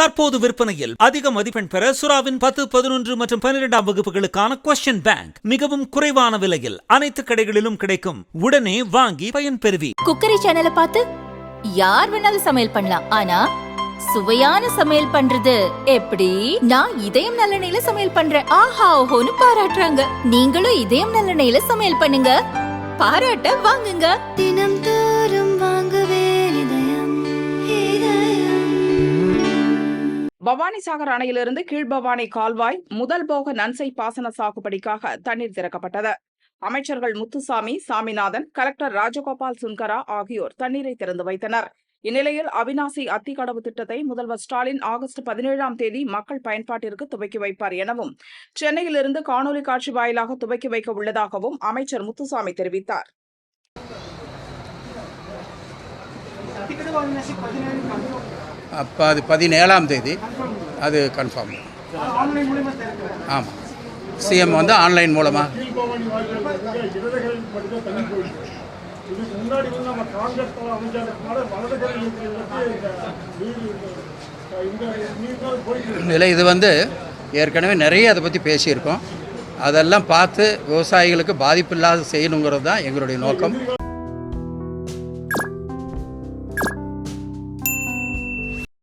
தற்போது விற்பனையில் அதிக மதிப்பெண் பெற சுறாவின் 10, 11 மற்றும் 12ஆம் வகுப்புகளுக்கான கொஸ்டின் பேங்க் மிகவும் குறைவான விலையில் அனைத்து கடைகளிலும் கிடைக்கும். உடனே வாங்கி பயன்பெறுவி. குக்கரி சேனலை பார்த்து யார் வேணாலும் சமையல் பண்ணலாம். ஆனா சுவையான சமையல் பண்றது எப்படி? நான் இதயம் நல்லெண்ணெயில சமையல் பண்றேன். ஆஹா ஓஹோன்னு பாராட்டுறாங்க. நீங்களும் இதயம் நல்லெண்ணெயில சமையல் பண்ணுங்க. பாராட்ட வாங்குங்க. தினம் தோறும் வாங்குவே இதயம். பவானிசாகர் அணையிலிருந்து கீழ்பவானி கால்வாய் முதல் போக நன்சை பாசன சாகுபடிக்காக தண்ணீர் திறக்கப்பட்டது. அமைச்சர்கள் முத்துசாமி, சாமிநாதன், கலெக்டர் ராஜகோபால் சுன்கரா ஆகியோர் தண்ணீரை திறந்து வைத்தனர். இந்நிலையில் அவிநாசி அத்திக்கடவு திட்டத்தை முதல்வர் ஸ்டாலின் ஆகஸ்ட் 17ஆம் தேதி மக்கள் பயன்பாட்டிற்கு துவக்கி வைப்பார் எனவும், சென்னையிலிருந்து காணொலி காட்சி வாயிலாக துவக்கி வைக்க உள்ளதாகவும் அமைச்சர் முத்துசாமி தெரிவித்தார். அப்போ அது 17ஆம் தேதி அது கன்ஃபார்ம். ஆமாம், சிஎம் வந்து ஆன்லைன் மூலமாக. இல்லை, இது வந்து ஏற்கனவே நிறைய அதை பற்றி பேசியிருக்கோம். அதெல்லாம் பார்த்து விவசாயிகளுக்கு பாதிப்பு இல்லாத செய்யணுங்கிறது தான் எங்களுடைய நோக்கம்.